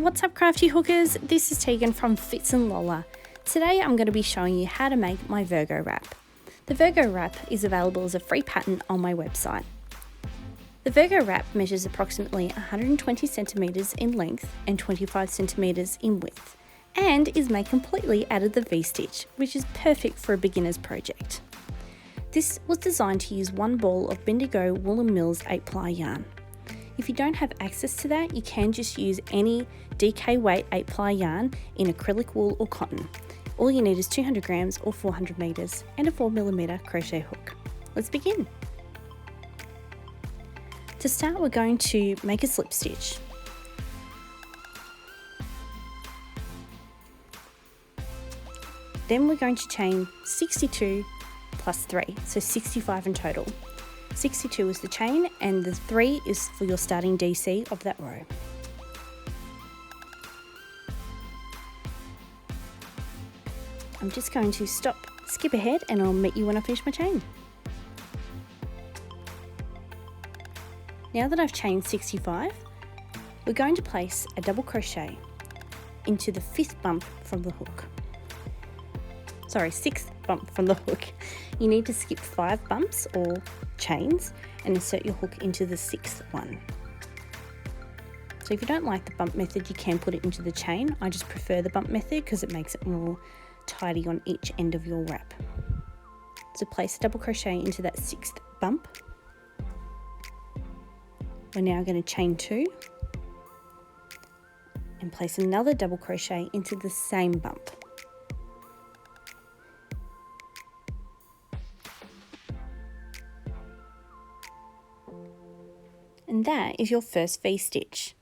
what's up crafty hookers? This is Tegan from Fits and Lola. Today I'm going to be showing you how to make my Virgo wrap. The Virgo wrap is available as a free pattern on my website. The Virgo wrap measures approximately 120 centimeters in length and 25 centimeters in width, and is made completely out of the V-stitch, which is perfect for a beginner's project. This was designed to use one ball of Bendigo Woollen Mills 8-ply yarn. If you don't have access to that, you can just use any DK weight 8-ply yarn in acrylic wool or cotton. All you need is 200 grams or 400 meters and a 4mm crochet hook. Let's begin. To start, we're going to make a slip stitch. Then we're going to chain 62 plus 3, so 65 in total. 62 is the chain and the 3 is for your starting DC of that row. I'm just going to skip ahead and I'll meet you when I finish my chain. Now that I've chained 65, we're going to place a double crochet into the 5th bump from the hook. Sorry, 6th bump from the hook. You need to skip 5 bumps or chains and insert your hook into the 6th one. So if you don't like the bump method, you can put it into the chain. I just prefer the bump method because it makes it more tidy on each end of your wrap. So place a double crochet into that 6th bump. We're now going to chain 2 and place another double crochet into the same bump. And that is your first V-stitch.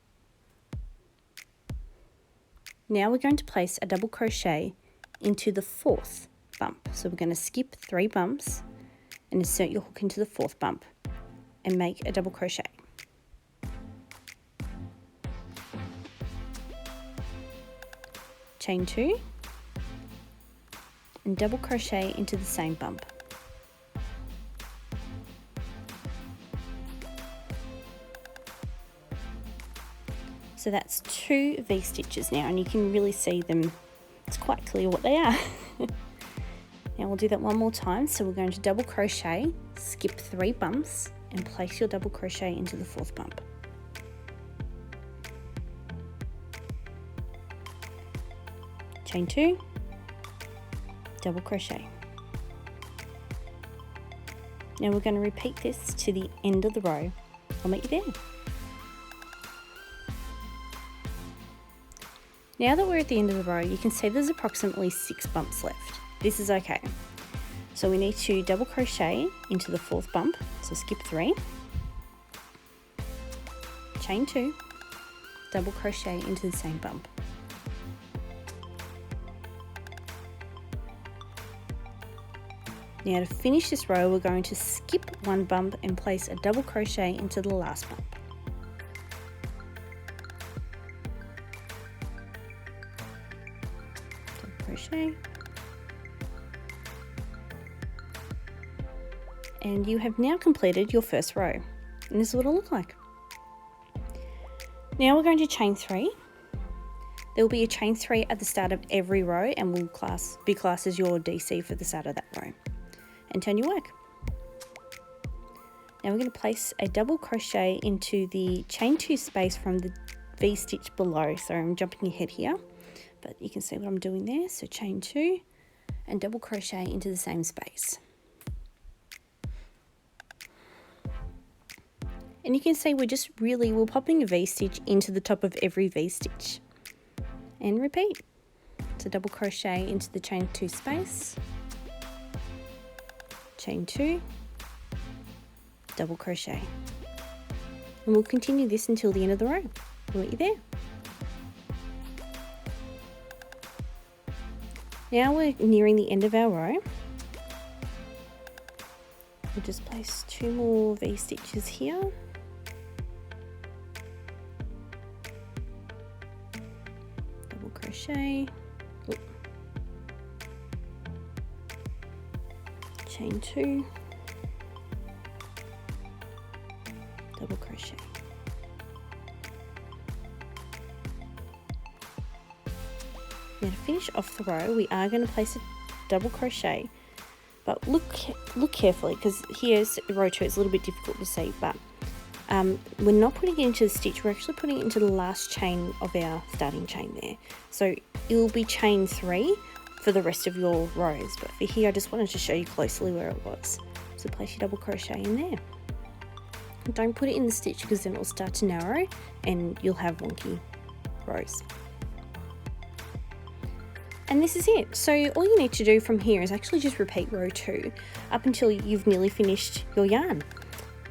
Now we're going to place a double crochet into the 4th bump. So we're going to skip 3 bumps and insert your hook into the 4th bump and make a double crochet. Chain 2 and double crochet into the same bump. So that's 2 V-stitches now, and you can really see them. It's quite clear what they are. Now we'll do that one more time. So we're going to double crochet, skip 3 bumps and place your double crochet into the 4th bump. Chain 2, double crochet. Now we're going to repeat this to the end of the row. I'll meet you there. Now that we're at the end of the row, you can see there's approximately 6 bumps left. This is okay. So we need to double crochet into the 4th bump, so skip 3, chain 2, double crochet into the same bump. Now to finish this row, we're going to skip 1 bump and place a double crochet into the last bump. Crochet, and you have now completed your first row, and this is what it'll look like. Now we're going to chain 3. There will be a chain 3 at the start of every row and will be classed as your DC for the start of that row, and turn your work. Now we're going to place a double crochet into the chain 2 space from the V-stitch below. So I'm jumping ahead here, but you can see what I'm doing there. So chain 2 and double crochet into the same space. And you can see we're popping a V-stitch into the top of every V-stitch. And repeat. So double crochet into the chain 2 space, chain 2, double crochet. And we'll continue this until the end of the row. We'll meet you there. Now we're nearing the end of our row. We'll just place 2 more V-stitches here. Double crochet. Oop. Chain 2. Double crochet. Now to finish off the row, we are going to place a double crochet, but look carefully, because here's row 2, it's a little bit difficult to see, but we're not putting it into the stitch, we're actually putting it into the last chain of our starting chain there. So it'll be chain 3 for the rest of your rows, but for here I just wanted to show you closely where it was. So place your double crochet in there. Don't put it in the stitch, because then it will start to narrow and you'll have wonky rows. And this is it. So all you need to do from here is actually just repeat row 2 up until you've nearly finished your yarn,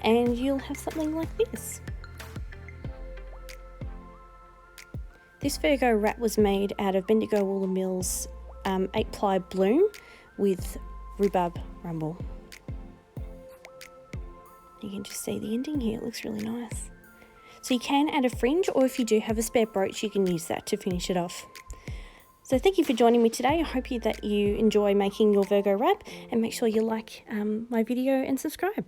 and you'll have something like this. This Virgo wrap was made out of Bendigo Woollen Mills 8-ply bloom with rhubarb rumble. You can just see the ending here, it looks really nice. So you can add a fringe, or if you do have a spare brooch, you can use that to finish it off. So thank you for joining me today. I hope that you enjoy making your Virgo wrap, and make sure you like my video and subscribe.